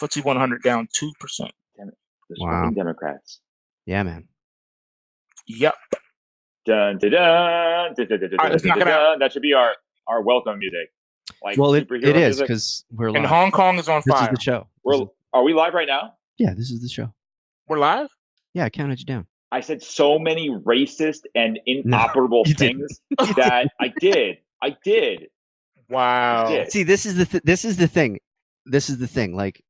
FTSE 100 down 2%. Those fucking Democrats. Yeah, man. Yep. Dun, dun, dun, dun, dun, dun, All right, let's dun, knock dun, it out. dun. That should be our welcome music. Like Well, it superhero is music. because we're live. And Hong Kong is on This fire. is the show. Are we live right now? Yeah, this is the show. We're live? Yeah, I counted you down. I said so many racist and inoperable things that I did. Wow. I did. See, this is the thing. Like,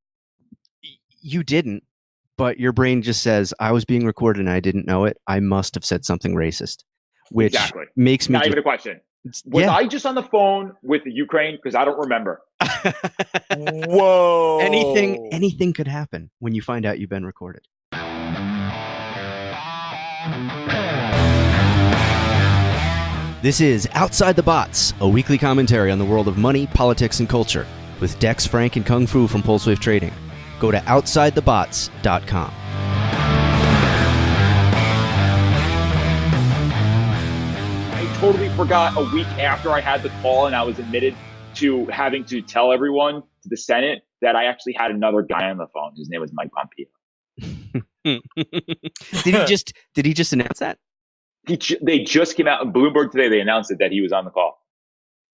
you didn't, but your brain just says, I was being recorded and I didn't know it. I must have said something racist, which makes me not even a question. Was I just on the phone with Ukraine? Because I don't remember. Whoa. Anything could happen when you find out you've been recorded. This is Outside the Botz, a weekly commentary on the world of money, politics, and culture, with Dex, Frank, and Kung Fu from PulseWave Trading. Go to OutsideTheBotz.com. I totally forgot a week after I had the call and I was admitted to having to tell everyone to the Senate that I actually had another guy on the phone. His name was Mike Pompeo. Did he just announce that? They just came out in Bloomberg today. They announced that he was on the call.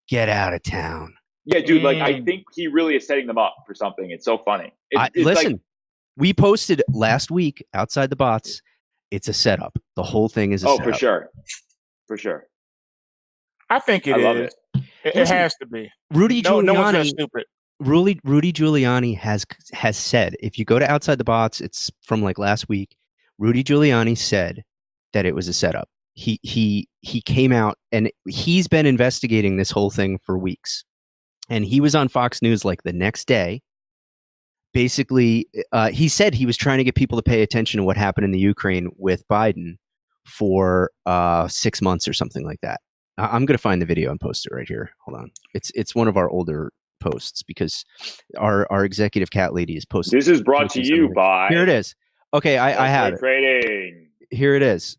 Get out of town. Yeah, dude. Like, I think he really is setting them up for something. It's so funny. Listen, we posted last week Outside the Botz. It's a setup. The whole thing is a setup. For sure. I think it is. It has to be. Rudy Giuliani. No one's that stupid. Rudy Giuliani has said, if you go to Outside the Botz, it's from like last week. Rudy Giuliani said that it was a setup. He came out and he's been investigating this whole thing for weeks. And he was on Fox News like the next day. Basically, he said he was trying to get people to pay attention to what happened in the Ukraine with Biden for 6 months or something like that. I'm going to find the video and post it right here. Hold on. It's one of our older posts because our executive cat lady is posting. This is brought to you by... Here it is. Okay, I have it. Trading. Here it is.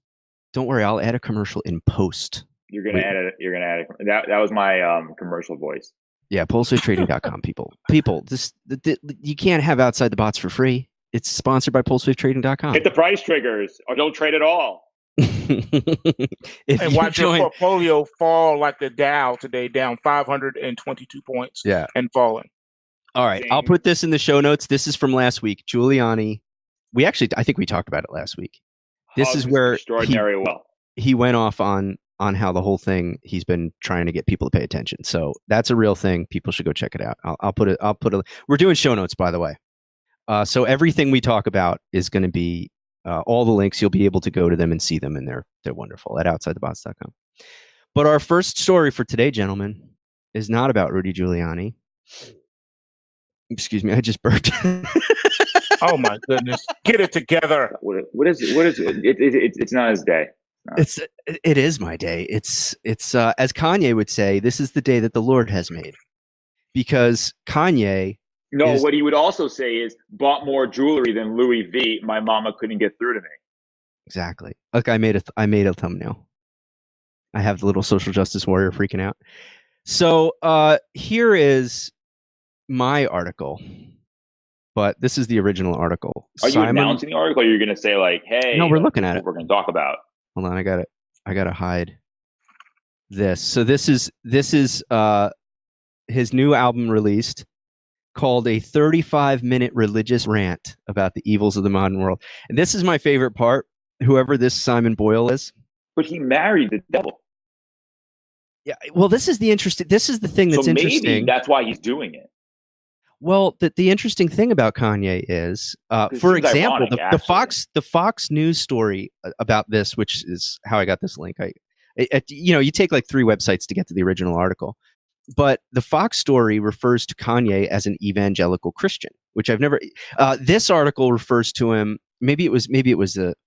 Don't worry, I'll add a commercial in post. You're gonna add it. You're gonna add it. That was my commercial voice. Yeah, PulseWaveTrading.com, people. You can't have Outside the Botz for free. It's sponsored by PulseWaveTrading.com. Hit the price triggers or don't trade at all. And watch your portfolio fall like the Dow today, down 522 points. Yeah, and falling. All right, I'll put this in the show notes. This is from last week. Giuliani. I think we talked about it last week. This is where he went off on how the whole thing, he's been trying to get people to pay attention. So that's a real thing. People should go check it out. I'll put it. We're doing show notes, by the way. So everything we talk about is going to be all the links. You'll be able to go to them and see them, and they're wonderful at OutsideTheBotz.com. But our first story for today, gentlemen, is not about Rudy Giuliani. Excuse me, I just burped. Oh my goodness! Get it together. What is it? It's not his day. No. It is my day. It's as Kanye would say, this is the day that the Lord has made, because Kanye. No, what he would also say is bought more jewelry than Louis V. My mama couldn't get through to me. Exactly. Look, I made a thumbnail. I have the little social justice warrior freaking out. So here is my article. But this is the original article. Are you announcing the article? Or are you going to say like, "Hey"? No, we're looking at it. We're going to talk about. Hold on, I gotta hide this. So this is his new album released, called a 35-minute religious rant about the evils of the modern world. And this is my favorite part. Whoever this Simon Boyle is. But he married the devil. Yeah. Well, this is the thing that's interesting. Maybe that's why he's doing it. Well, the interesting thing about Kanye is, for example, the Fox News story about this, which is how I got this link. You take like 3 websites to get to the original article, but the Fox story refers to Kanye as an evangelical Christian, which I've never. This article refers to him. Maybe it was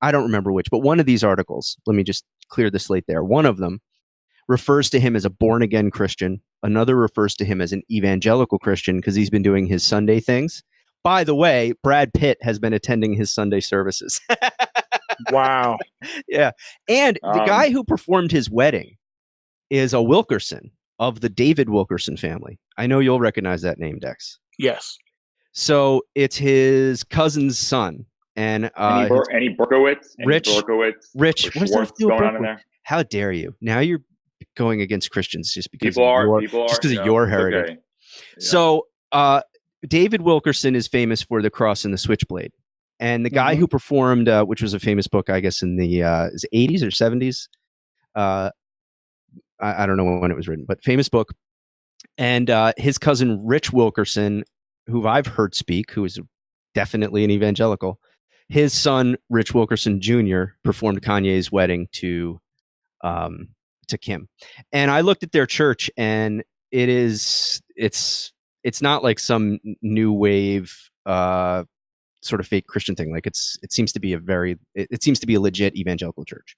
I don't remember which, but one of these articles. Let me just clear the slate there. One of them refers to him as a born-again Christian. Another refers to him as an evangelical Christian because he's been doing his Sunday things. By the way, Brad Pitt has been attending his Sunday services. Wow. Yeah. And the guy who performed his wedding is a Wilkerson of the David Wilkerson family. I know you'll recognize that name, Dex. Yes. So it's his cousin's son, and any Berkowitz, Rich. or Schwartz going on in there. How dare you? Now you're going against Christians just because people are your heritage. Okay. Yeah. So David Wilkerson is famous for The Cross and the Switchblade, and the guy who performed, which was a famous book, I guess, in the 80s or 70s. I don't know when it was written, but famous book. And his cousin Rich Wilkerson, who I've heard speak, who is definitely an evangelical, his son Rich Wilkerson Jr. performed Kanye's wedding to Kim. And I looked at their church, and it's not like some new wave sort of fake Christian thing. Like it seems to be it seems to be a legit evangelical church.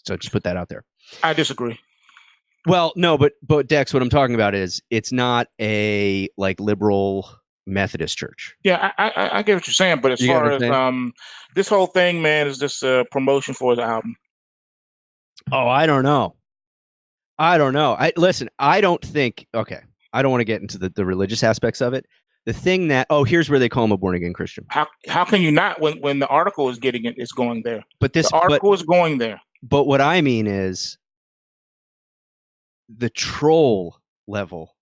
So just put that out there. I disagree. Well, no, but Dex, what I'm talking about is it's not a like liberal Methodist church. Yeah, I get what you're saying, but as far as this whole thing, man, is just a promotion for his album. Oh, I don't know. Listen, I don't think. Okay, I don't want to get into the religious aspects of it. The thing that here's where they call him a born again Christian. How can you not when the article is getting it? It's going there. But the article is going there. But what I mean is the troll level.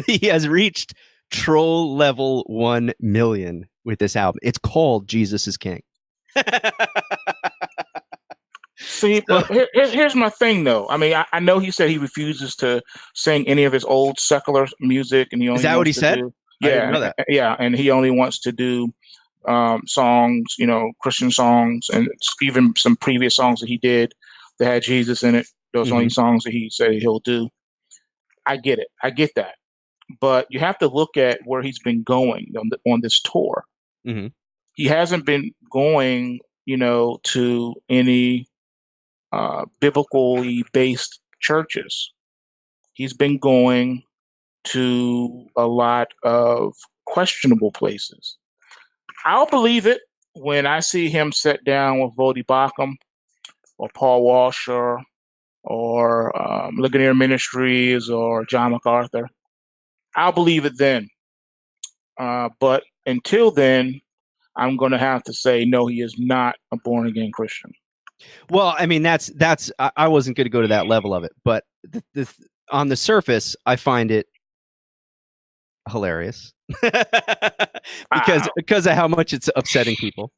He has reached troll level 1 million with this album. It's called Jesus is King. See, but here's my thing, though. I mean, I know he said he refuses to sing any of his old secular music, and he only is that what he said? Yeah, I didn't know that. Yeah, and he only wants to do songs, Christian songs, and even some previous songs that he did that had Jesus in it. Those only songs that he said he'll do. I get it. I get that. But you have to look at where he's been going on this tour. Mm-hmm. He hasn't been going, to any biblically based churches. He's been going to a lot of questionable places. I'll believe it when I see him sit down with Vodi Bakum or Paul Washer or Ligonier Ministries or John MacArthur. I'll believe it then. But until then, I'm going to have to say, no, he is not a born again Christian. Well, I mean, that's I wasn't going to go to that level of it, but on the surface, I find it hilarious because of how much it's upsetting people.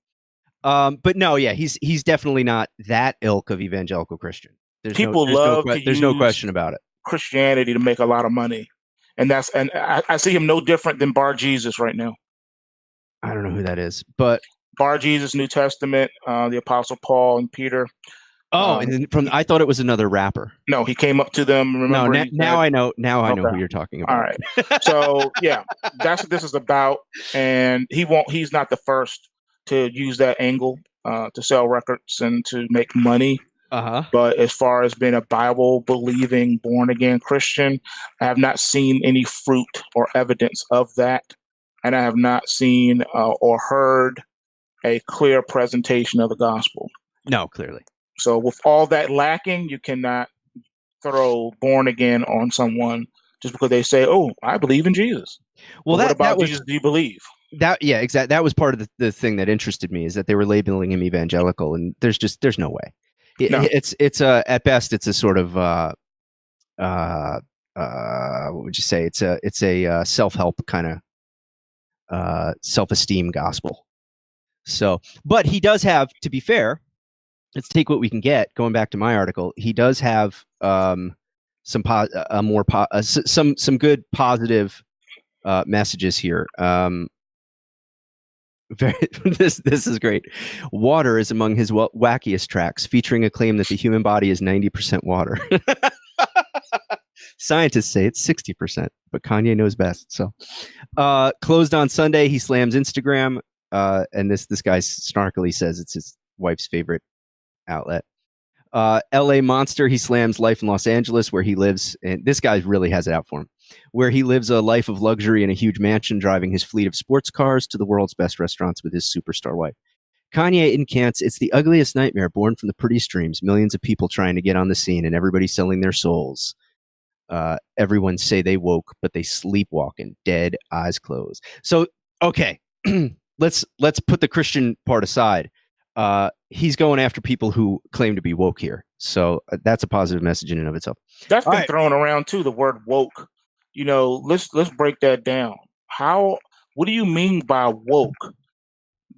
But no, yeah, he's definitely not that ilk of evangelical Christian. There's no question about it. Christianity to make a lot of money, and I see him no different than Bar Jesus right now. I don't know who that is, but Bar Jesus, New Testament, the Apostle Paul and Peter. Oh, and then I thought it was another rapper. No, he came up to them. Remember? No, now I know. Now I know who you're talking about. All right. So yeah, that's what this is about, and he's not the first to use that angle to sell records and to make money. But as far as being a Bible believing born again Christian, I have not seen any fruit or evidence of that, and I have not seen or heard a clear presentation of the gospel. No, clearly. So with all that lacking, you cannot throw born again on someone just because they say, "Oh, I believe in Jesus." Well, what about Jesus do you believe? Yeah, exactly. That was part of the thing that interested me, is that they were labeling him evangelical, and there's no way. No. It's at best it's a sort of what would you say? It's a self-help kind of self-esteem gospel. So, but he does have, to be fair, let's take what we can get. Going back to my article, he does have some good positive messages here. This is great. Water is among his wackiest tracks, featuring a claim that the human body is 90% water. Scientists say it's 60%, but Kanye knows best. So, closed on Sunday, he slams Instagram, and this guy snarkily says it's his wife's favorite outlet. LA Monster, he slams life in Los Angeles, where he lives, and this guy really has it out for him, where he lives a life of luxury in a huge mansion, driving his fleet of sports cars to the world's best restaurants with his superstar wife. Kanye incants, it's the ugliest nightmare born from the prettiest dreams. Millions of people trying to get on the scene and everybody selling their souls. Everyone say they woke, but they sleepwalking, dead, eyes closed. So Okay, let's put the Christian part aside. He's going after people who claim to be woke here, so that's a positive message in and of itself. That's been thrown around too. The word woke. Let's break that down. What do you mean by woke?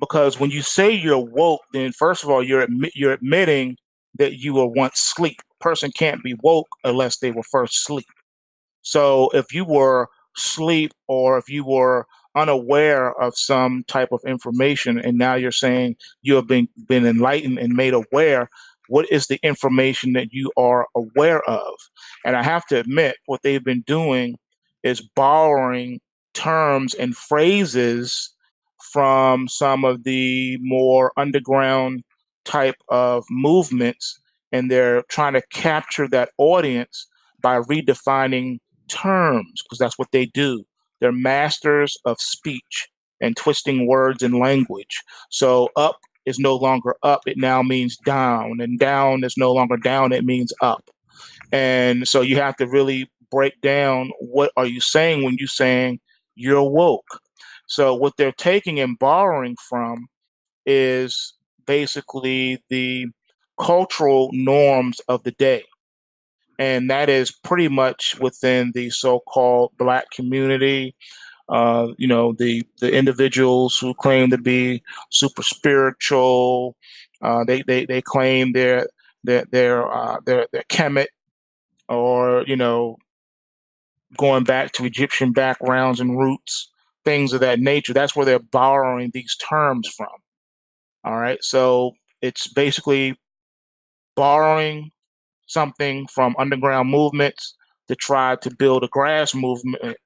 Because when you say you're woke, then first of all, you're admitting that you were once asleep. A person can't be woke unless they were first asleep. So if you were asleep or if you were unaware of some type of information and now you're saying you have been enlightened and made aware, what is the information that you are aware of? And I have to admit, what they've been doing is borrowing terms and phrases from some of the more underground type of movements, and they're trying to capture that audience by redefining terms, because that's what they do. They're masters of speech and twisting words and language. So up is no longer up, it now means down, and down is no longer down, it means up. And so you have to really break down, what are you saying when you're saying you're woke? So what they're taking and borrowing from is basically the cultural norms of the day. And that is pretty much within the so-called Black community. The individuals who claim to be super spiritual, they claim they're Kemet, or going back to Egyptian backgrounds and roots, things of that nature. That's where they're borrowing these terms from. All right, so it's basically borrowing something from underground movements to try to build a grass movement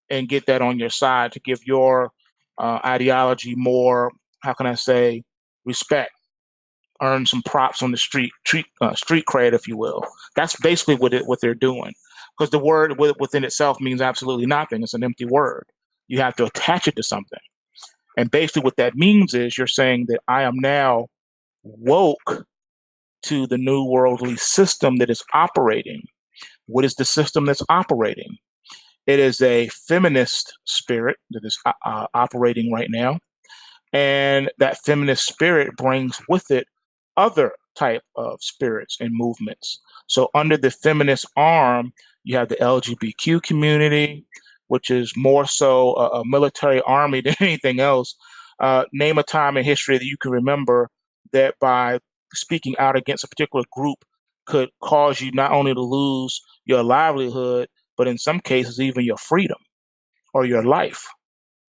and get that on your side to give your ideology more, how can I say, respect, earn some props on the street cred, if you will. That's basically what they're doing, because the word within itself means absolutely nothing. It's an empty word. You have to attach it to something. And basically what that means is you're saying that I am now woke to the new worldly system that is operating. What is the system that's operating? It is a feminist spirit that is operating right now. And that feminist spirit brings with it other type of spirits and movements. So under the feminist arm, you have the LGBTQ community, which is more so a military army than anything else. Name a time in history that you can remember that by speaking out against a particular group could cause you not only to lose your livelihood, but in some cases, even your freedom or your life.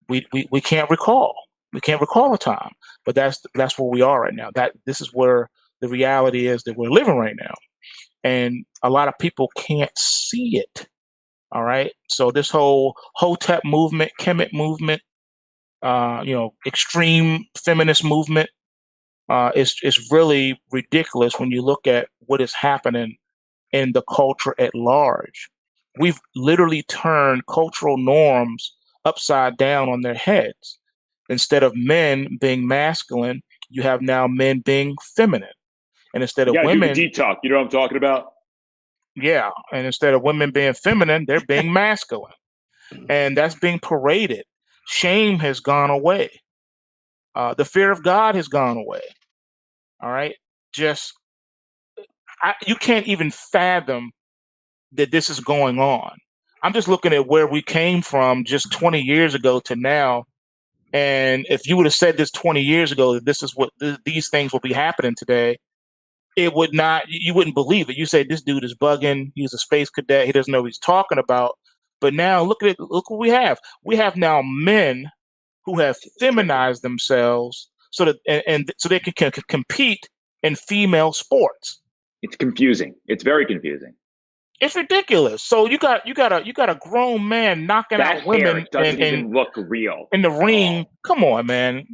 We can't recall. We can't recall a time, but that's where we are right now. This is where the reality is that we're living right now. And a lot of people can't see it. All right. So this whole Hotep movement, Kemet movement, extreme feminist movement, is really ridiculous when you look at what is happening in the culture at large. We've literally turned cultural norms upside down on their heads. Instead of men being masculine, you have now men being feminine. And instead of women, do the talk. You know what I'm talking about? Yeah. And instead of women being feminine, they're being masculine. And that's being paraded. Shame has gone away. The fear of God has gone away. All right. You can't even fathom that this is going on. I'm just looking at where we came from just 20 years ago to now. And if you would have said this 20 years ago, that this is what these things will be happening today, it would not, you wouldn't believe it. You say this dude is bugging. He's a space cadet. He doesn't know what he's talking about. But now look at it. Look what we have. We have now men who have feminized themselves so that and so they can compete in female sports. It's confusing. It's very confusing. It's ridiculous. So you got a grown man knocking that out women doesn't even look real in the ring. Come on, man.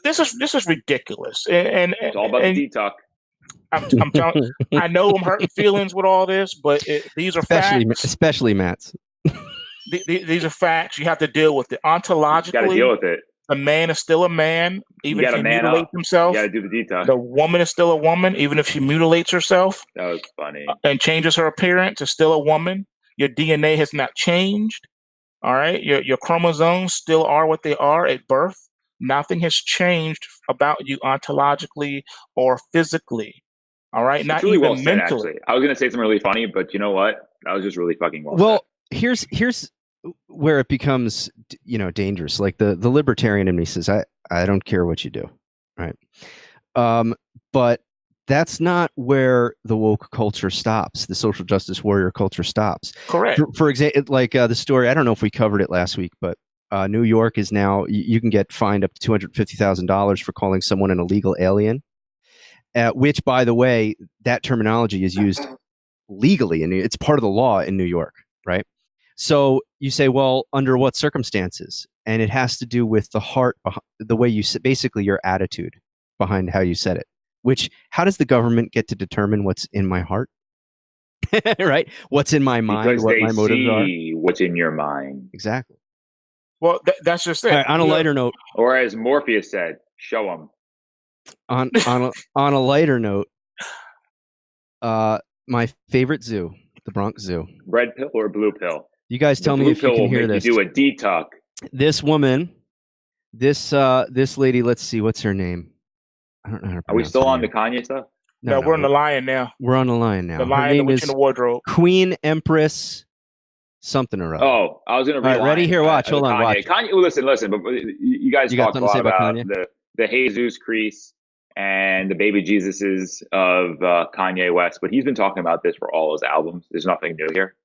This is ridiculous. And it's all about the detox. I'm telling. I know I'm hurting feelings with all this, but these are facts. Especially Matt's. These are facts. You have to deal with it ontologically. Got to deal with it. A man is still a man, even if he mutilates himself. You got to do the detox. The woman is still a woman, even if she mutilates herself. That was funny. And changes her appearance, is still a woman. Your DNA has not changed. All right, your chromosomes still are what they are at birth. Nothing has changed about you ontologically or physically. All right, not really even well said, mentally. actually. I was going to say something really funny, but you know what? That was just really fucking well said. Here's where it becomes, dangerous. Like the libertarian in me says, I don't care what you do, right? But that's not where the woke culture stops. The social justice warrior culture stops. Correct. For example, like the story, I don't know if we covered it last week, but New York is now, you can get fined up to $250,000 for calling someone an illegal alien, which, by the way, that terminology is used legally, and it's part of the law in New York, right? So you say, well, under what circumstances? And it has to do with the heart, the way you, basically your attitude behind how you said it. Which, how does the government get to determine what's in my heart? Right? What's in my mind, because what my motives are? What's in your mind. Exactly. Well, that's just it. Right, on a lighter note. Or as Morpheus said, show them. On a lighter note, my favorite zoo, the Bronx Zoo. Red pill or blue pill? You guys tell me if you can hear this. You do a detox. This woman, this lady, let's see, what's her name? I don't know how to pronounce Are we still on the Kanye stuff? No, we're on the Lion now. We're on the Lion now. The Lion, the Witch in the Wardrobe. Queen Empress something or other. Oh, I was going to read. Right, ready? Here, watch. Hold on, watch. Kanye, listen. But you guys talk a lot about the Jesus Christ and the baby Jesuses of Kanye West, but he's been talking about this for all his albums. There's nothing new here.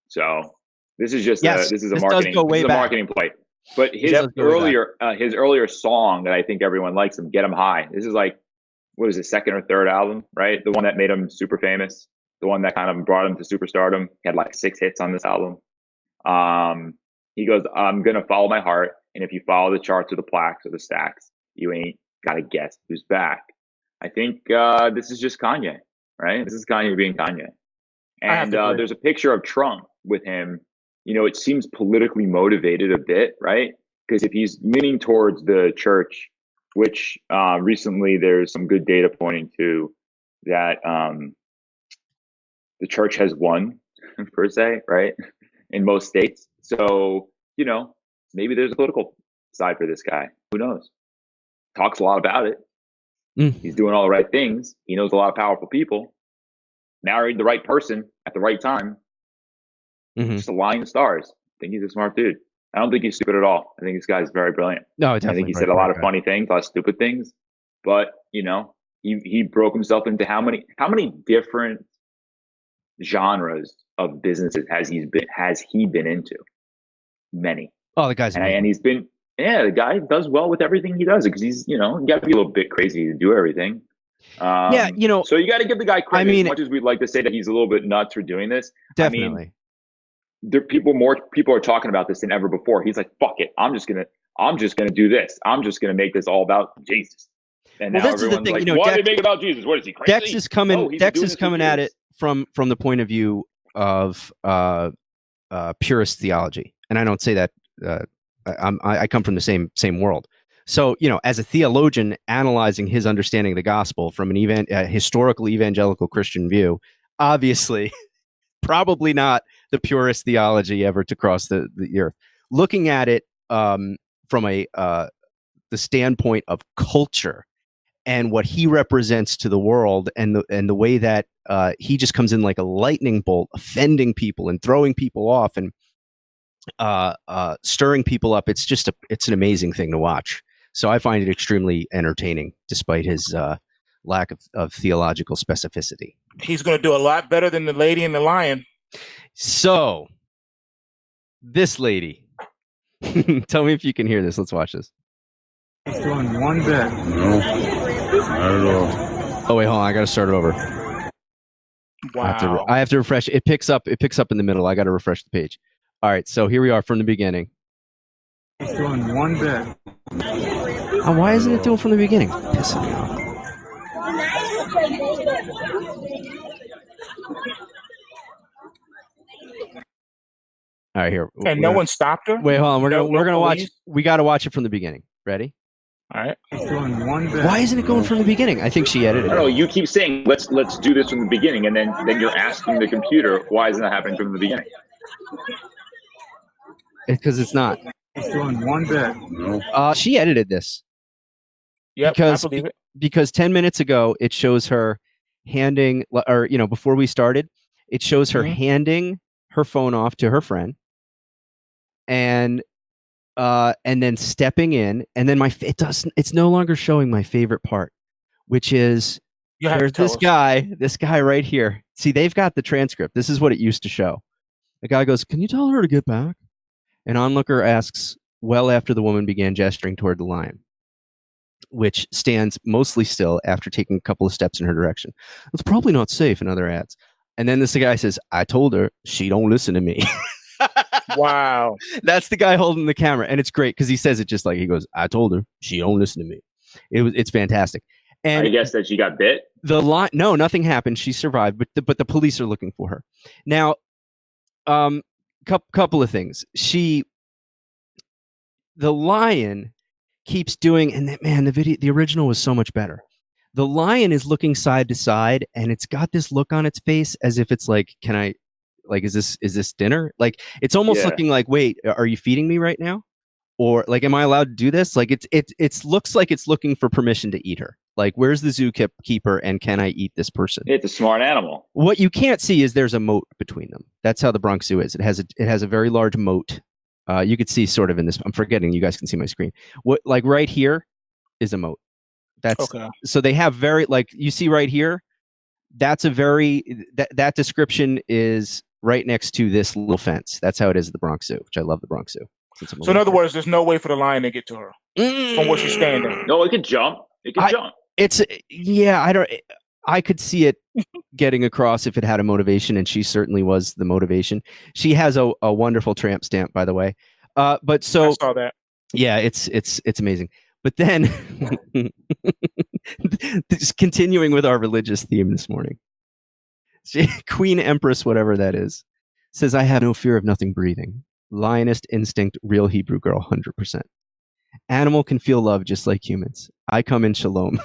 So this is just this is a marketing play. But his earlier song that I think everyone likes, him, "Get 'Em High." This is like, what is his second or third album, right? The one that made him super famous, the one that kind of brought him to superstardom. He had like 6 hits on this album. He goes, "I'm gonna follow my heart, and if you follow the charts or the plaques or the stacks, you ain't gotta guess who's back." I think this is just Kanye, right? This is Kanye being Kanye. And there's a picture of Trump with him. It seems politically motivated a bit, right? Because if he's leaning towards the church, which recently there's some good data pointing to that the church has won, per se, right? In most states. So, maybe there's a political side for this guy. Who knows? Talks a lot about it. He's doing all the right things. He knows a lot of powerful people. Married the right person at the right time. Just aligning the stars. I think he's a smart dude. I don't think he's stupid at all. I think this guy's very brilliant. No, definitely. I think he said a lot of funny things, a lot of stupid things. But, he broke himself into how many different genres of businesses has he been into? Many. Oh, the guy's and he's been the guy does well with everything he does because he's, you got to be a little bit crazy to do everything. So you got to give the guy credit. As much as we'd like to say that he's a little bit nuts for doing this. Definitely. More people are talking about this than ever before. He's like, fuck it. I'm just gonna do this. I'm just gonna make this all about Jesus. And now everyone's like, why did they make it about Jesus? What is he crazy? Dex is coming at it from the point of view of purist theology. And I don't say that I come from the same world. So, as a theologian analyzing his understanding of the gospel from an historical evangelical Christian view, obviously, probably not the purest theology ever to cross the earth. Looking at it from the standpoint of culture and what he represents to the world, and the way that he just comes in like a lightning bolt, offending people and throwing people off and stirring people up. It's an amazing thing to watch. So I find it extremely entertaining, despite his lack of theological specificity. He's going to do a lot better than the lady and the lion. So, this lady, tell me if you can hear this. Let's watch this. It's doing one bit. No, not at all. Oh wait, hold on. I got to start it over. Wow. I have to refresh. It picks up in the middle. I got to refresh the page. All right, so here we are from the beginning. It's doing one bit. Oh, why isn't it doing from the beginning? Pissing me off. All right, here. And no one stopped her? Wait, hold on. We're gonna watch. We got to watch it from the beginning. Ready? All right. It's doing one bit. Why isn't it going from the beginning? I think she edited it. No, you keep saying let's do this from the beginning, and then you're asking the computer why isn't it happening from the beginning. Because it's not. He's doing one bit. No. She edited this. Yep, I believe it. Because 10 minutes ago, it shows her handing, or, before we started, it shows her handing her phone off to her friend and then stepping in. And then it's no longer showing my favorite part, which is there's this guy right here. See, they've got the transcript. This is what it used to show. The guy goes, "Can you tell her to get back?" An onlooker asks, well after the woman began gesturing toward the lion, which stands mostly still after taking a couple of steps in her direction. "It's probably not safe," in other ads. And then this guy says, "I told her, she don't listen to me." Wow. That's the guy holding the camera. And it's great because he says it just like he goes, "I told her, she don't listen to me." It's fantastic. And I guess that she got bit. No, nothing happened. She survived, but the police are looking for her. Now, couple of things. The lion keeps doing, and man, the original was so much better. The lion is looking side to side, and it's got this look on its face as if it's like, is this dinner? Like, it's almost looking like, wait, are you feeding me right now? Or like, am I allowed to do this? Like, it looks like it's looking for permission to eat her. Like, where's the zookeeper, and can I eat this person? It's a smart animal. What you can't see is there's a moat between them. That's how the Bronx Zoo is. It has a very large moat. You could see sort of in this. I'm forgetting. You guys can see my screen. Like right here is a moat. That's okay. So they have you see right here. That's that description is right next to this little fence. That's how it is at the Bronx Zoo, which I love the Bronx Zoo. So in other words, there's no way for the lion to get to her from where she's standing. No, it could jump. It could jump. I could see it getting across if it had a motivation, and she certainly was the motivation. She has a wonderful tramp stamp, by the way. But so I saw that. Yeah, it's amazing. But then, just continuing with our religious theme this morning, Queen Empress, whatever that is, says, "I have no fear of nothing breathing. Lionist instinct, real Hebrew girl, 100%. Animal can feel love just like humans. I come in shalom."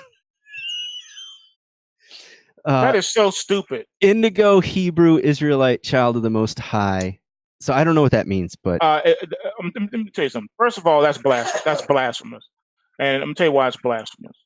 That is so stupid. Indigo, Hebrew, Israelite, child of the Most High. So I don't know what that means, but let me tell you something. First of all, that's blasphemous, and I'm gonna tell you why it's blasphemous.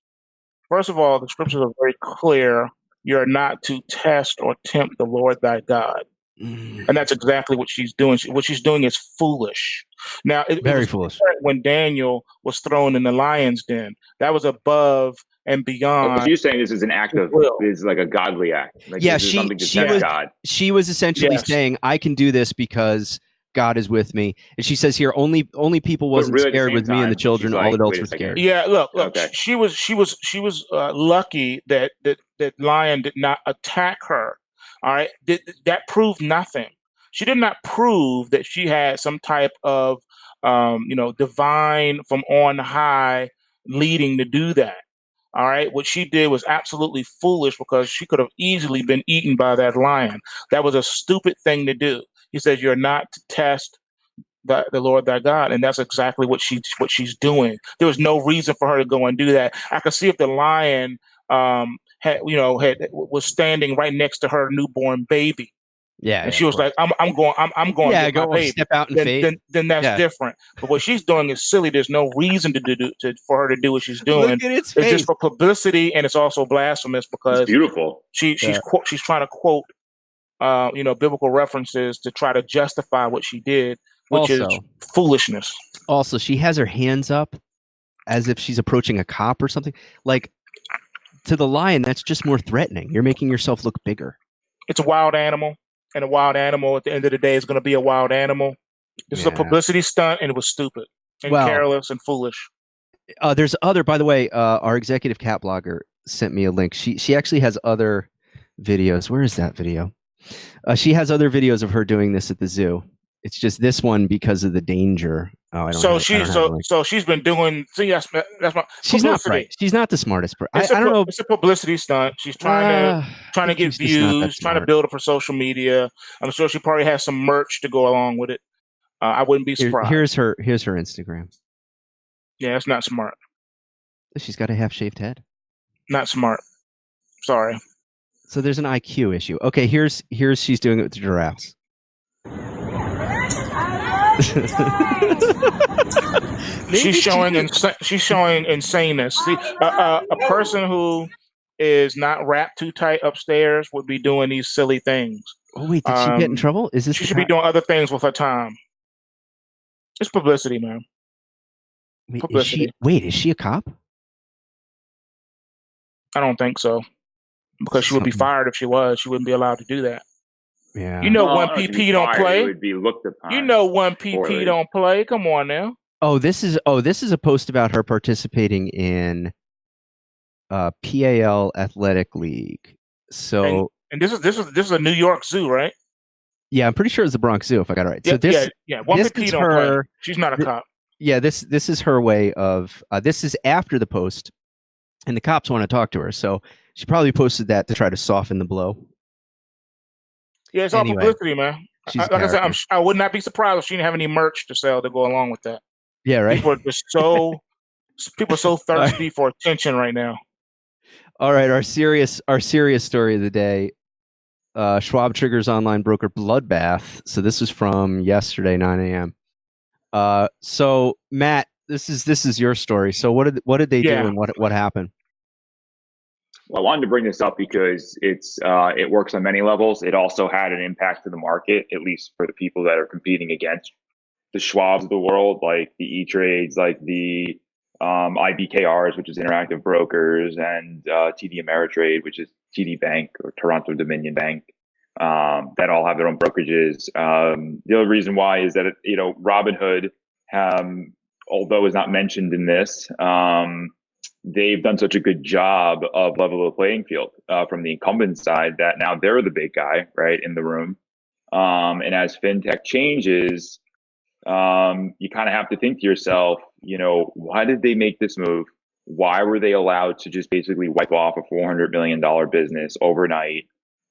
First of all, the scriptures are very clear. You're not to test or tempt the Lord thy God. And that's exactly what she's doing. What she's doing is foolish. Now, very foolish. When Daniel was thrown in the lion's den, that was above and beyond. But you're saying this is an act of, is like a godly act. Like, yeah, she was essentially saying, "I can do this because God is with me." And she says here, only people wasn't really scared with me and the children. All adults were scared. Yeah, look. Okay. She was lucky that lion did not attack her. All right, that proved nothing. She did not prove that she had some type of, divine from on high leading to do that. All right, what she did was absolutely foolish because she could have easily been eaten by that lion. That was a stupid thing to do. He says, "You're not to test the Lord thy God," and that's exactly what she's doing. There was no reason for her to go and do that. I could see if the lion was standing right next to her newborn baby. Yeah, and she was like, "I'm going. Yeah, go step out and fade." Then that's different. But what she's doing is silly. There's no reason for her to do what she's doing. Look at its face. It's just for publicity, and it's also blasphemous because it's beautiful. She's trying to quote, biblical references to try to justify what she did, which is foolishness. Also, she has her hands up as if she's approaching a cop or something. Like, to the lion, that's just more threatening. You're making yourself look bigger. It's a wild animal. And a wild animal at the end of the day is going to be a wild animal. This is a publicity stunt, and it was stupid and careless and foolish. There's other, by the way, our executive cat blogger sent me a link. She actually has other videos. Where is that video? She has other videos of her doing this at the zoo. It's just this one because of the danger. Oh, I don't. So she's been doing. See, that's my. She's not right. She's not the smartest person. I don't know. It's a publicity stunt. She's trying to get views, trying to build up her social media. I'm sure she probably has some merch to go along with it. I wouldn't be surprised. Here's her Instagram. Yeah, it's not smart. She's got a half-shaved head. Not smart. Sorry. So there's an IQ issue. Okay, here's she's doing it with the giraffes. She's showing insaneness. See, a person who is not wrapped too tight upstairs would be doing these silly things. Oh wait, did she get in trouble? Is this? She should be doing other things with her time. It's publicity, man. Wait, publicity. Is she a cop? I don't think so, because she would be fired if she was. She wouldn't be allowed to do that. Yeah. You know, one PP don't play. It would be looked upon. You know, one PP don't play. Come on now. This is a post about her participating in PAL Athletic League. So and this is a New York Zoo, right? Yeah, I'm pretty sure it's the Bronx Zoo if I got it right. Yeah, so this One this PP is don't play. She's not a cop. Yeah, this is her way of this is after the post, and the cops want to talk to her. So she probably posted that to try to soften the blow. Yeah, it's all publicity, man. Like I said, I would not be surprised if she didn't have any merch to sell to go along with that. Yeah, right. People are so thirsty for attention right now. All right, our serious story of the day. Schwab triggers online broker bloodbath. So this was from yesterday, 9 a.m. So Matt, this is your story. So what did they do and what happened? Well, I wanted to bring this up because it works on many levels. It also had an impact to the market, at least for the people that are competing against the Schwabs of the world, like the E-Trades, like the IBKRs, which is Interactive Brokers, and TD Ameritrade, which is TD Bank or Toronto Dominion Bank, that all have their own brokerages. The other reason why is that Robinhood, although is not mentioned in this, they've done such a good job of level the playing field from the incumbent side that now they're the big guy, right, in the room. And as fintech changes, you kind of have to think to yourself, why did they make this move? Why were they allowed to just basically wipe off a $400 million business overnight?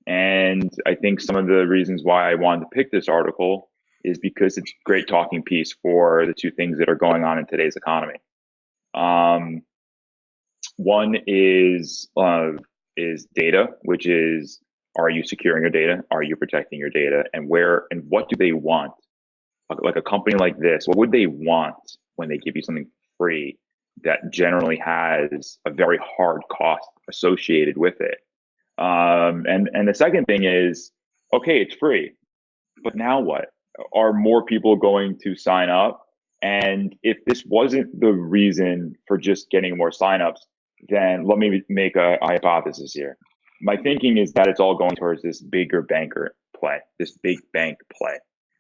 And I think some of the reasons why I wanted to pick this article is because it's a great talking piece for the two things that are going on in today's economy. One is data, which is, are you securing your data? Are you protecting your data? And where and what do they want? Like a company like this, what would they want when they give you something free that generally has a very hard cost associated with it? And the second thing is, okay, it's free, but now what? Are more people going to sign up? And if this wasn't the reason for just getting more signups, then let me make a hypothesis here. My thinking is that it's all going towards this bigger banker play, this big bank play,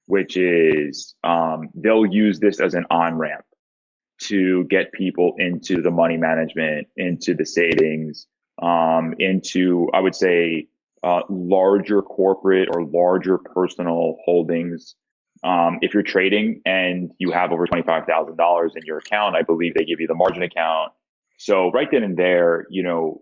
which is they'll use this as an on-ramp to get people into the money management, into the savings, into, I would say, larger corporate or larger personal holdings. If you're trading and you have over $25,000 in your account, I believe they give you the margin account. So right then and there, you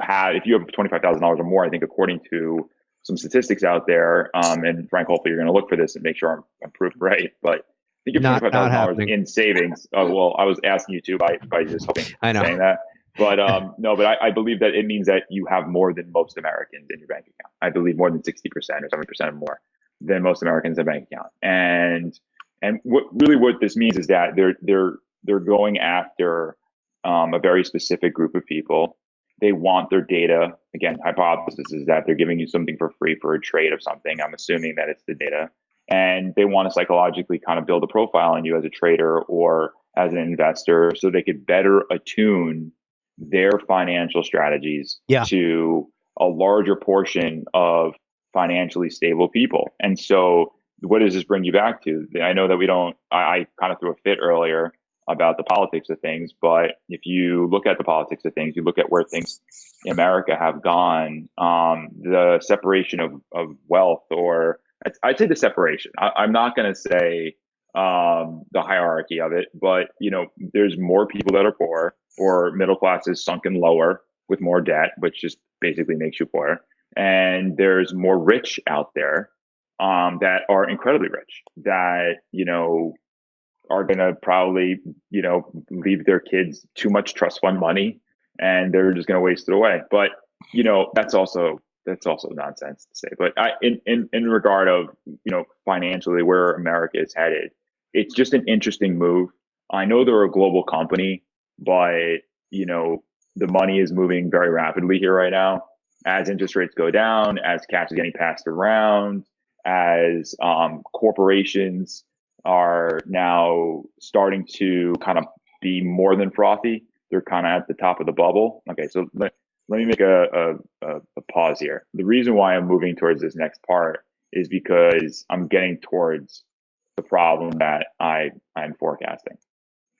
have, if you have $25,000 or more, I think according to some statistics out there, and Frank, hopefully you're going to look for this and make sure I'm proved right. But I think you have $25,000 in savings. Well, I was asking you to by just saying that. But no, but I believe that it means that you have more than most Americans in your bank account. I believe more than 60% or 70% or more than most Americans in a bank account. And what this means is that they're going after a very specific group of people. They want their data. Again, hypothesis is that they're giving you something for free for a trade of something. I'm assuming that it's the data. And they want to psychologically kind of build a profile on you as a trader or as an investor so they could better attune their financial strategies to a larger portion of financially stable people. And so what does this bring you back to? I know that I kind of threw a fit earlier about the politics of things, but if you look at the politics of things, you look at where things in America have gone, the separation of wealth, or I'd say the separation. I'm not going to say the hierarchy of it, but there's more people that are poor, or middle class is sunken lower with more debt, which just basically makes you poor. And there's more rich out there that are incredibly rich, that are going to probably, leave their kids too much trust fund money and they're just going to waste it away. But, that's also that's also nonsense to say. But in regard of, financially where America is headed, it's just an interesting move. I know they're a global company, but the money is moving very rapidly here right now. As interest rates go down, as cash is getting passed around, as corporations are now starting to kind of be more than frothy. They're kind of at the top of the bubble. Okay, so let me make a pause here. The reason why I'm moving towards this next part is because I'm getting towards the problem that I'm forecasting.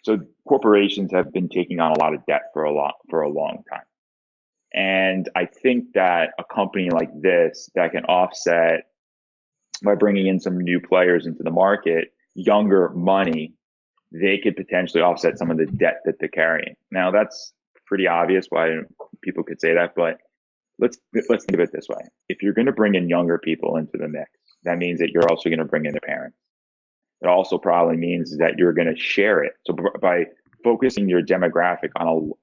So corporations have been taking on a lot of debt for a long time. And I think that a company like this that can offset by bringing in some new players into the market, younger money, they could potentially offset some of the debt that they're carrying. Now that's pretty obvious why people could say that, but let's think of it this way. If you're going to bring in younger people into the mix, that means that you're also going to bring in their parents. It also probably means that you're going to share it. So by focusing your demographic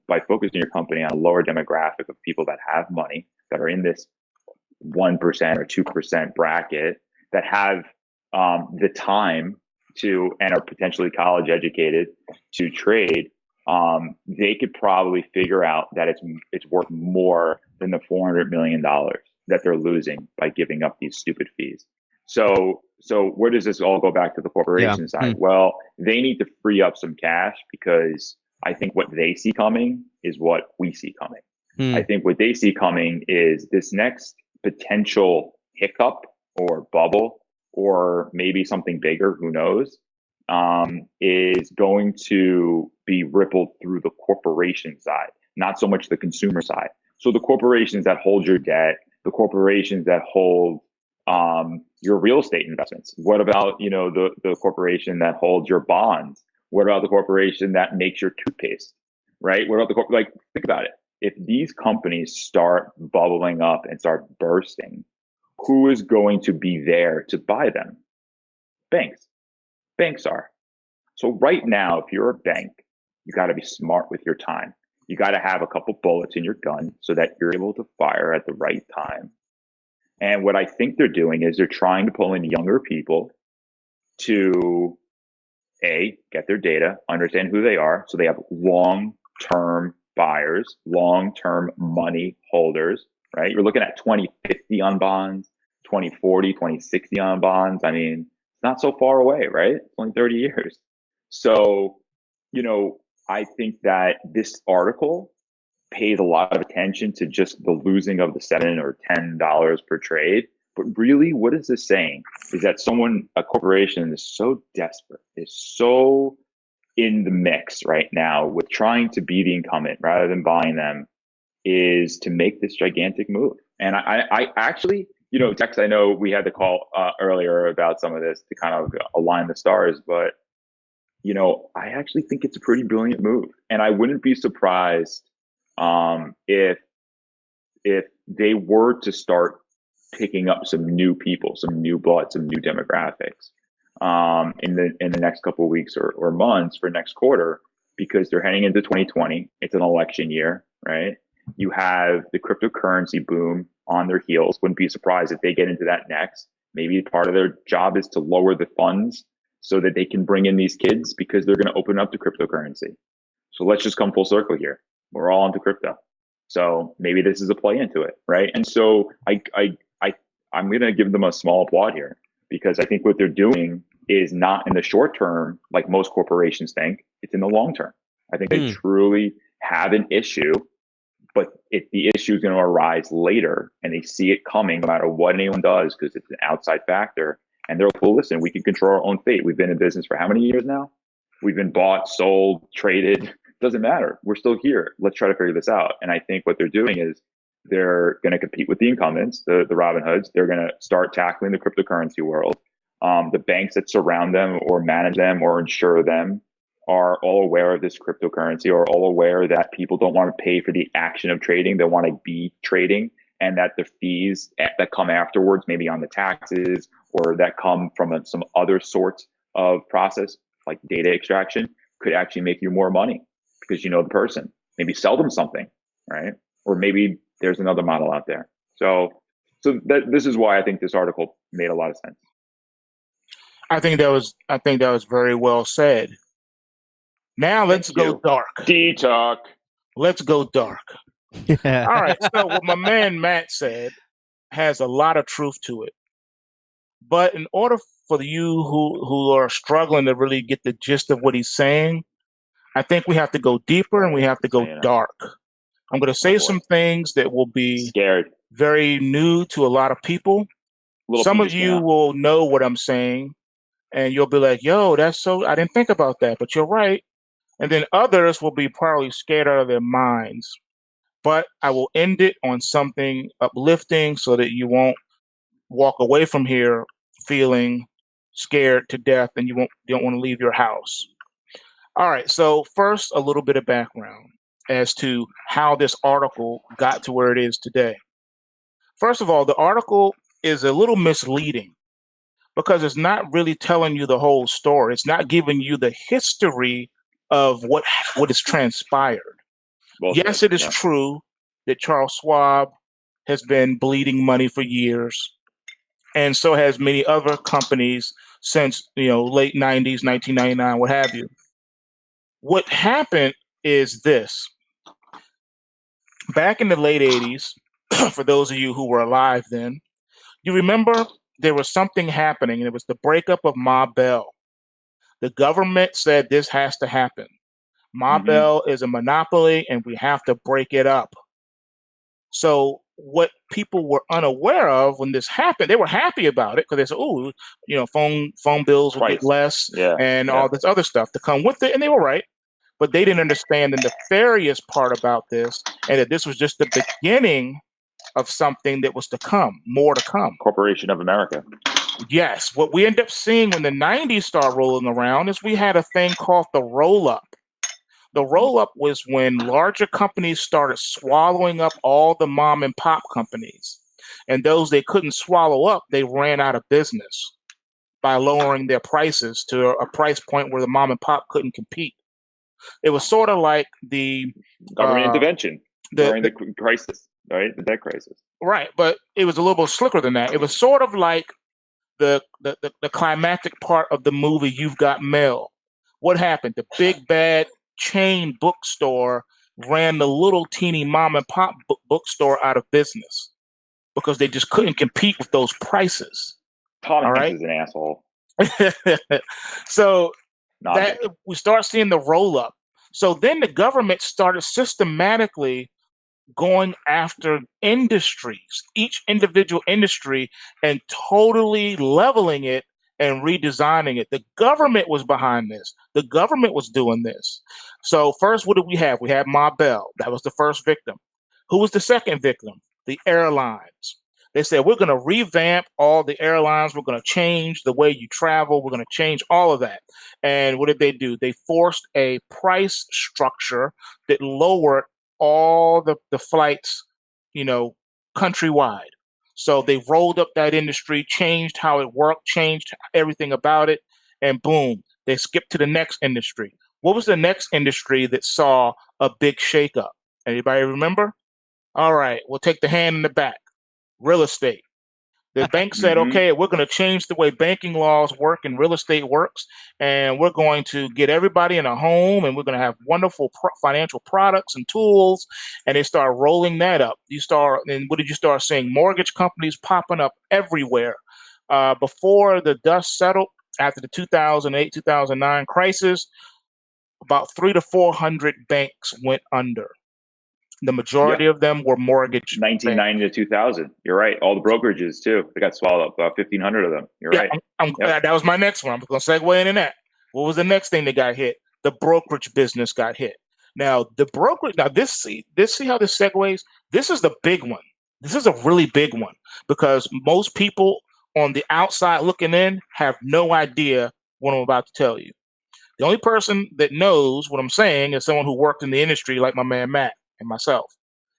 by focusing your company on a lower demographic of people that have money, that are in this 1% or 2% bracket, that have the time to, and are potentially college educated to trade, they could probably figure out that it's worth more than the $400 million that they're losing by giving up these stupid fees. So where does this all go back to the corporation side? Well, they need to free up some cash, because I think what they see coming is what we see coming. I think what they see coming is this next potential hiccup or bubble, or maybe something bigger, who knows, is going to be rippled through the corporation side, not so much the consumer side. So the corporations that hold your debt, the corporations that hold your real estate investments. What about, the corporation that holds your bonds? What about the corporation that makes your toothpaste, right? What about think about it. If these companies start bubbling up and start bursting, who is going to be there to buy them? Banks. Banks are. So right now, if you're a bank, you got to be smart with your time. You got to have a couple bullets in your gun so that you're able to fire at the right time. And what I think they're doing is they're trying to pull in younger people to get their data, understand who they are. So they have long-term buyers, long-term money holders, right? You're looking at 2050 on bonds, 2040, 2060 on bonds. I mean, it's not so far away, right? It's only 30 years. So, I think that this article pays a lot of attention to just the losing of the $7 or $10 per trade. But really, what is this saying is that a corporation is so desperate, is so in the mix right now with trying to be the incumbent rather than buying them, is to make this gigantic move. And I actually, Tex, I know we had the call earlier about some of this to kind of align the stars, but, I actually think it's a pretty brilliant move. And I wouldn't be surprised if they were to start picking up some new people, some new blood, some new demographics in the next couple of weeks or months for next quarter, because they're heading into 2020. It's an election year, right? You have the cryptocurrency boom on their heels. Wouldn't be surprised if they get into that next. Maybe part of their job is to lower the funds so that they can bring in these kids, because they're going to open up to cryptocurrency. So let's just come full circle here. We're all into crypto. So maybe this is a play into it, right? And so I'm going to give them a small applaud here, because I think what they're doing is not in the short term, like most corporations think. It's in the long term. I think they truly have an issue, but if the issue is going to arise later and they see it coming no matter what anyone does, because it's an outside factor, and they're like, well, listen, we can control our own fate. We've been in business for how many years now? We've been bought, sold, traded. Doesn't matter. We're still here. Let's try to figure this out. And I think what they're doing is they're going to compete with the incumbents, the Robin Hoods. They're going to start tackling the cryptocurrency world. The banks that surround them or manage them or insure them are all aware of this cryptocurrency, or all aware that people don't want to pay for the action of trading. They want to be trading, and that the fees that come afterwards, maybe on the taxes or that come from some other sort of process like data extraction, could actually make you more money because you know the person. Maybe sell them something, right? Or maybe there's another model out there. So So this is why I think this article made a lot of sense. I think that was very well said. Now let's go dark. D-talk. Let's go dark. All right. So what my man Matt said has a lot of truth to it. But in order for you who are struggling to really get the gist of what he's saying, I think we have to go deeper and we have to go dark. I'm going to say some things that will be very new to a lot of people. Some of you will know what I'm saying, and you'll be like, yo, I didn't think about that, but you're right. And then others will be probably scared out of their minds. But I will end it on something uplifting so that you won't walk away from here feeling scared to death and you don't want to leave your house. All right, so first, a little bit of background as to how this article got to where it is today. First of all, the article is a little misleading because it's not really telling you the whole story. It's not giving you the history of what has transpired. Yes, it is true that Charles Schwab has been bleeding money for years, and so has many other companies since late 90s, 1999, what have you. What happened is this. Back in the late 80s, for those of you who were alive then, you remember there was something happening, and it was the breakup of Ma Bell. The government said this has to happen. Ma Bell is a monopoly, and we have to break it up. So what people were unaware of when this happened, they were happy about it because they said, "Oh, phone bills will get less, and all this other stuff to come with it," and they were right. But they didn't understand the nefarious part about this, and that this was just the beginning of something that was to come, more to come. Corporation of America. Yes. What we end up seeing when the 90s start rolling around is we had a thing called the roll-up. The roll-up was when larger companies started swallowing up all the mom and pop companies. And those they couldn't swallow up, they ran out of business by lowering their prices to a price point where the mom and pop couldn't compete. It was sort of like the government intervention during the crisis, right? The debt crisis. Right, but it was a little bit slicker than that. It was sort of like the climactic part of the movie You've Got Mail. What happened? The big bad chain bookstore ran the little teeny mom and pop bookstore out of business because they just couldn't compete with those prices. Tom Hanks is an asshole. So we start seeing the roll up. So then the government started systematically going after industries, each individual industry, and totally leveling it and redesigning it. The government was behind this. The government was doing this. So first, what did we have? We had Ma Bell. That was the first victim. Who was the second victim? The airlines. They said, we're going to revamp all the airlines. We're going to change the way you travel. We're going to change all of that. And what did they do? They forced a price structure that lowered all the flights, countrywide. So they rolled up that industry, changed how it worked, changed everything about it, and boom, they skipped to the next industry. What was the next industry that saw a big shakeup? Anybody remember? All right, we'll take the hand in the back. Real estate. The bank said, okay, we're going to change the way banking laws work and real estate works, and we're going to get everybody in a home, and we're going to have wonderful financial products and tools, and they start rolling that up. And what did you start seeing? Mortgage companies popping up everywhere. Before the dust settled, after the 2008, 2009 crisis, about 300 to 400 banks went under. The majority of them were mortgage. 1990 to 2000. You're right. All the brokerages too. They got swallowed up. About 1,500 of them. You're right. That was my next one. I'm going to segue into that. What was the next thing that got hit? The brokerage business got hit. Now the brokerage. Now see how this segues. This is the big one. This is a really big one because most people on the outside looking in have no idea what I'm about to tell you. The only person that knows what I'm saying is someone who worked in the industry, like my man Matt and myself.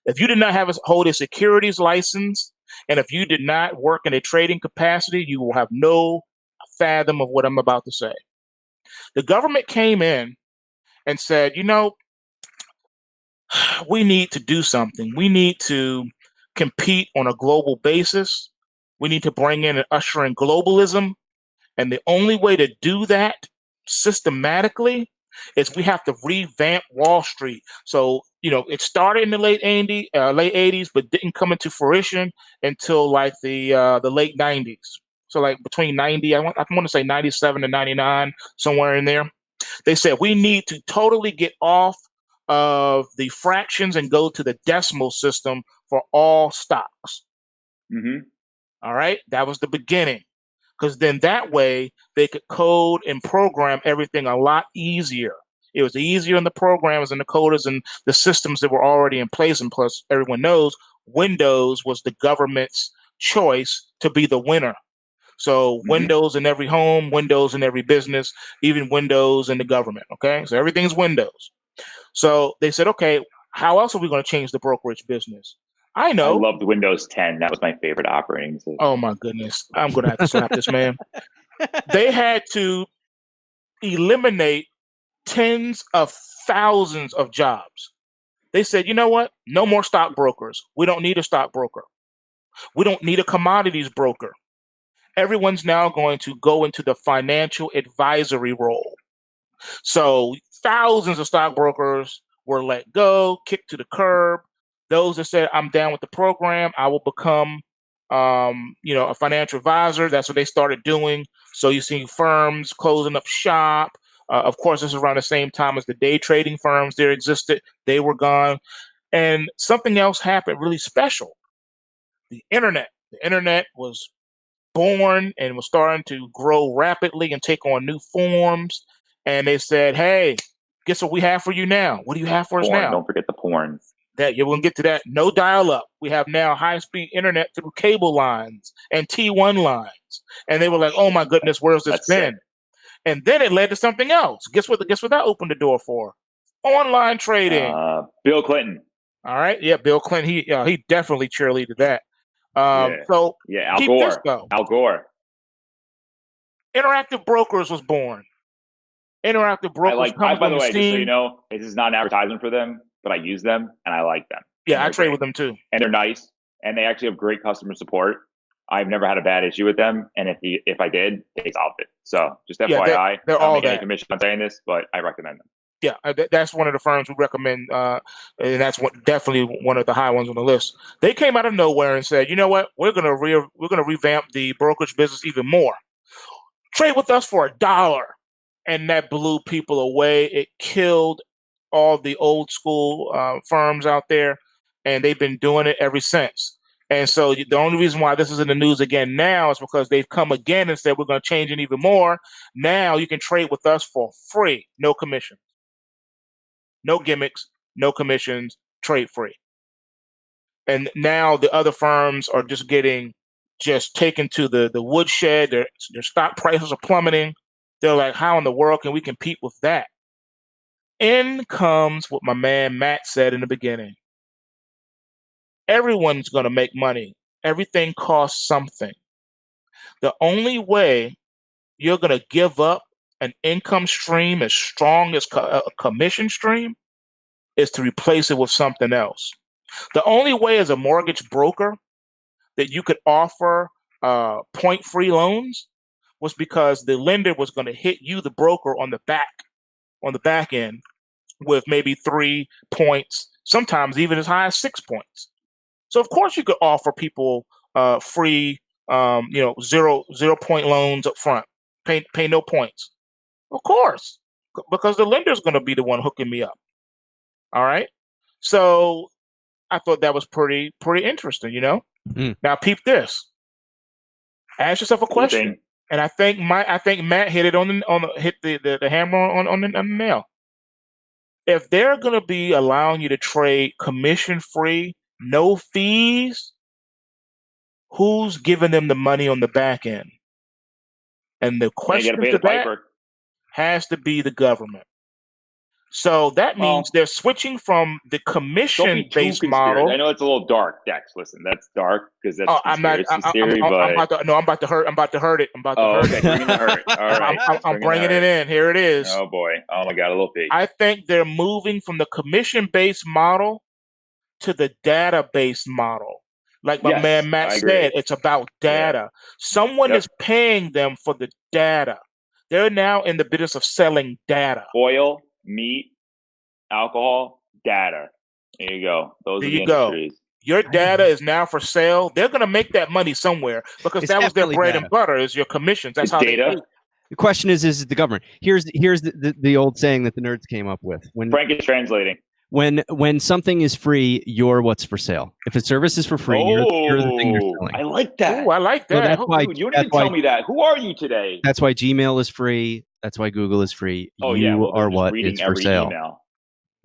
If you did not hold a securities license, and if you did not work in a trading capacity, you will have no fathom of what I'm about to say. The government came in and said, we need to do something. We need to compete on a global basis. We need to bring in and usher in globalism. And the only way to do that systematically is we have to revamp Wall Street. So, it started in the late 80s, but didn't come into fruition until like the late 90s. So like between 90, I want to say 97 to 99, somewhere in there. They said we need to totally get off of the fractions and go to the decimal system for all stocks. Mm-hmm. All right. That was the beginning. Because then that way they could code and program everything a lot easier. It was easier in the programmers and the coders and the systems that were already in place. And plus, everyone knows Windows was the government's choice to be the winner. So Windows in every home, Windows in every business, even Windows in the government. Okay, so everything's Windows. So they said, okay, how else are we going to change the brokerage business? I know. I loved Windows 10. That was my favorite operating system. Oh my goodness. I'm going to have to slap this man. They had to eliminate tens of thousands of jobs. They said, you know what? No more stockbrokers. We don't need a stockbroker. We don't need a commodities broker. Everyone's now going to go into the financial advisory role. So thousands of stockbrokers were let go, kicked to the curb. Those that said, I'm down with the program, I will become, a financial advisor. That's what they started doing. So you see firms closing up shop. Of course, this is around the same time as the day trading firms there existed. They were gone. And something else happened really special. The internet. The internet was born and was starting to grow rapidly and take on new forms. And they said, hey, guess what we have for you now? What do you have for us now? Don't forget the porn. We're going to get to that. No dial-up. We have now high-speed internet through cable lines and T1 lines. And they were like, oh, my goodness, where's this been? Sick. And then it led to something else. Guess what that opened the door for? Online trading. Bill Clinton. All right. Yeah, Bill Clinton. He definitely cheerleaded that. Al Gore. Al Gore. Interactive Brokers was born. Interactive Brokers. By the way, just so you know, this is not an advertisement for them, but I use them and I like them. Yeah, I trade with them too. And they're nice, and they actually have great customer support. I've never had a bad issue with them, and if I did, they solved it. So just FYI, they're all making a commission on saying this, but I recommend them. Yeah, that's one of the firms we recommend, and that's definitely one of the high ones on the list. They came out of nowhere and said, you know what, we're gonna revamp the brokerage business even more. Trade with us for $1. And that blew people away. It killed all the old school firms out there, and they've been doing it ever since. And so the only reason why this is in the news again now is because they've come again and said we're going to change it even more. Now you can trade with us for free, no commission, no gimmicks, no commissions, trade free. And now the other firms are just taken to the woodshed. Their stock prices are plummeting. They're like, how in the world can we compete with that? In comes what my man Matt said in the beginning. Everyone's going to make money. Everything costs something. The only way you're going to give up an income stream as strong as a commission stream is to replace it with something else. The only way as a mortgage broker that you could offer point-free loans was because the lender was going to hit you, the broker, on the back end with maybe 3 points, sometimes even as high as 6 points. So of course you could offer people free, 0-point loans up front, pay no points. Of course, because the lender's going to be the one hooking me up. All right. So I thought that was pretty interesting, Now peep this. Ask yourself a question. And I think Matt hit it hit the hammer on the nail. If they're going to be allowing you to trade commission free, no fees, who's giving them the money on the back end? And the question to that has to be the government. So that means they're switching from the commission-based model. I know it's a little dark, Dex. Listen, that's dark because that's conspiracy theory. I'm about to hurt it. I'm about to hurt it. Bringing the hurt. All right. I'm bringing it in. Here it is. Oh boy. Oh my God. A little pig. I think they're moving from the commission-based model to the data-based model. Like my man Matt said, it's about data. Yeah. Someone is paying them for the data. They're now in the business of selling data. Oil, meat, alcohol, data. There you go. Those are the industries. Your data is now for sale. They're going to make that money somewhere because that was their bread and butter is your commissions. That's how they pay. The question is the government. Here's the old saying that the nerds came up with. When Frank is translating. When something is free, you're what's for sale. If a service is for free, you're the thing you're selling. I like that. Oh, I like that. So that's why, you didn't even tell me that. Who are you today? That's why Gmail is free. That's why Google is free. You are what is for sale. Email.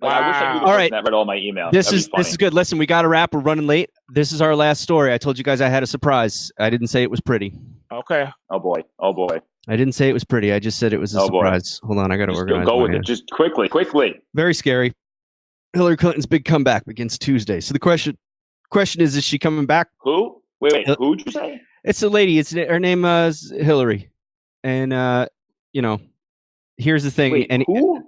Like, I wish I knew all right. that read all my emails. This is good. Listen, we got to wrap. We're running late. This is our last story. I told you guys I had a surprise. I didn't say it was pretty. Okay. Oh boy. I didn't say it was pretty. I just said it was a surprise. Hold on, I got to organize. Go with it. Just quickly. Very scary. Hillary Clinton's big comeback begins Tuesday. So the question is she coming back? Who? Wait. Who'd you say? It's a lady. Her name is Hillary, and here's the thing. Wait, who?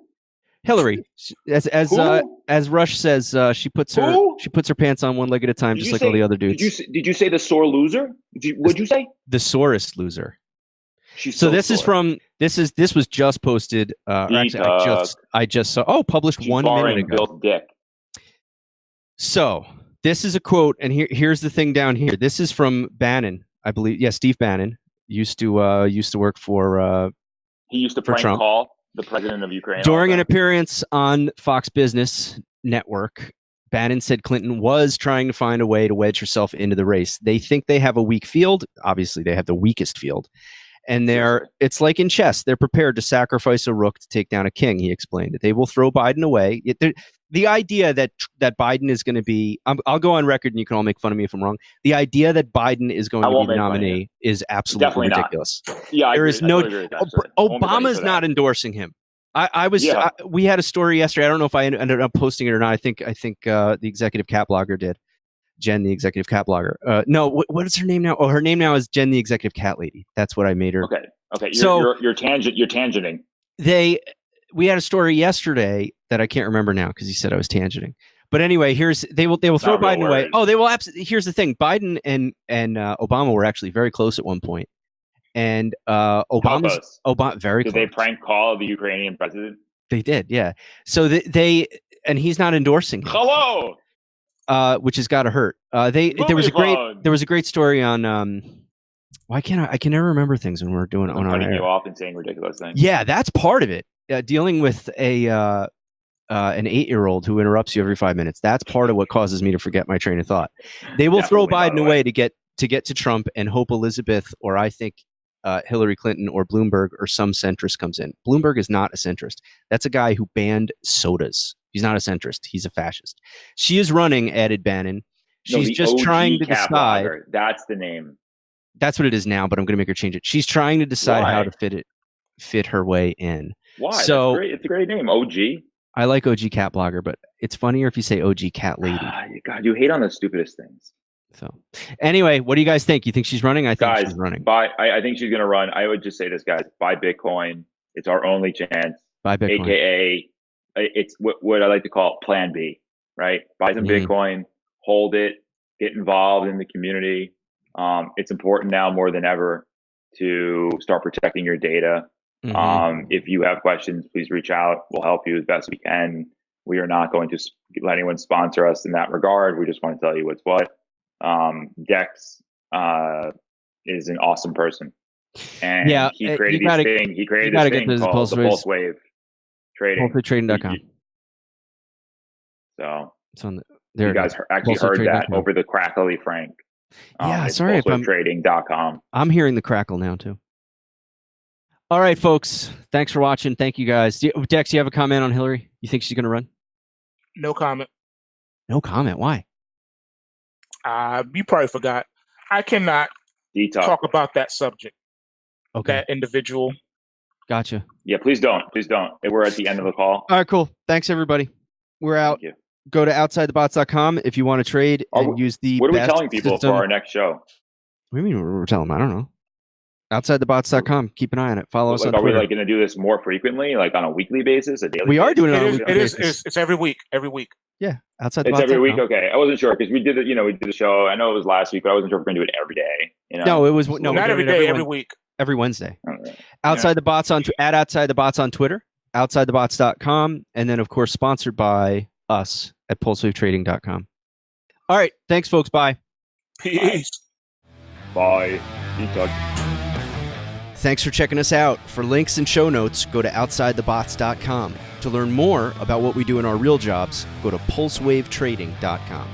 Hillary, as Rush says, she puts her pants on one leg at a time, just like all the other dudes. Did you say the sore loser? What'd you say? The sorest loser. So this sore. This was just posted. Actually, I just saw. Oh, published 1 minute ago. Bill's dick. So this is a quote, and here's the thing down here. This is from Bannon, I believe. Yeah, Steve Bannon used to work for. He used to prank Trump. Call the president of Ukraine. During an appearance on Fox Business Network, Bannon said Clinton was trying to find a way to wedge herself into the race. They think they have a weak field. Obviously, they have the weakest field. And it's like in chess. They're prepared to sacrifice a rook to take down a king, he explained. They will throw Biden away. The idea that Biden is going to be, I'll go on record and you can all make fun of me if I'm wrong. The idea that Biden is going to be the nominee is absolutely ridiculous. Yeah, there is no, Obama's not endorsing him. We had a story yesterday. I don't know if I ended up posting it or not. I think the executive cat blogger did. Jen, the executive cat blogger. No, what is her name now? Oh, her name now is Jen, the executive cat lady. That's what I made her. Okay. You're tangenting. We had a story yesterday that I can't remember now because he said I was tangenting. But anyway, they will throw Biden away. Oh, they will absolutely. Here's the thing: Biden and Obama were actually very close at one point, and Obama very close. Did they prank call the Ukrainian president? They did, yeah. So and he's not endorsing him. Hello. Which has got to hurt. There was a great story on. Why can't I can never remember things when we're doing on our air. You off and saying ridiculous things. Yeah, that's part of it. Dealing with an 8-year-old who interrupts you every 5 minutes. That's part of what causes me to forget my train of thought. They will throw Biden away to get to Trump and hope Elizabeth or I think Hillary Clinton or Bloomberg or some centrist comes in. Bloomberg is not a centrist. That's a guy who banned sodas. He's not a centrist. He's a fascist. She is running, added Bannon. She's just trying to decide. Blogger. That's the name. That's what it is now, but I'm going to make her change it. She's trying to decide how to fit her way in. Why? So it's a great name, OG. I like OG Cat Blogger, but it's funnier if you say OG Cat Lady. God, you hate on the stupidest things. So anyway, what do you guys think? You think she's running? I think she's running. I think she's going to run. I would just say this, guys, buy Bitcoin. It's our only chance. Buy Bitcoin. AKA, it's what I like to call Plan B, right? Buy some Bitcoin, hold it, get involved in the community. It's important now more than ever to start protecting your data. If you have questions, please reach out. We'll help you as best we can. We are not going to let anyone sponsor us in that regard. We just want to tell you what's what. Dex is an awesome person, and he created this thing. He created this thing called the Pulse Wave Trading. PulseWaveTrading.com. So it's on you guys actually heard that over the crackly Frank. Sorry if I'm PulseWaveTrading.com. I'm hearing the crackle now too. All right, folks. Thanks for watching. Thank you guys. Dex, you have a comment on Hillary? You think she's going to run? No comment. No comment. Why? You probably forgot. I cannot talk about that subject. Okay. That individual. Gotcha. Yeah, please don't. Please don't. We're at the end of the call. All right, cool. Thanks, everybody. We're out. Thank you. Go to OutsideTheBots.com if you want to trade and use the What are we telling people for our next show? What do you mean we're telling them? I don't know. OutsideTheBots.com. Keep an eye on it. Follow us on Twitter. Are we going to do this more frequently, like on a weekly basis, a daily? We are doing it on a weekly basis. It's every week. Every week. Yeah. Outside it's every week. Okay, I wasn't sure because we did it. We did the show. I know it was last week, but I wasn't sure if we're gonna do it every day. No, it was not every day. Every week. Every Wednesday. Right. Outside the Botz at Outside the Botz on Twitter, OutsideTheBotz.com, and then of course sponsored by us at PulseWaveTrading.com. All right, thanks, folks. Bye. Peace. Bye. Be touch. Thanks for checking us out. For links and show notes, go to OutsideTheBotz.com. To learn more about what we do in our real jobs, go to PulseWaveTrading.com.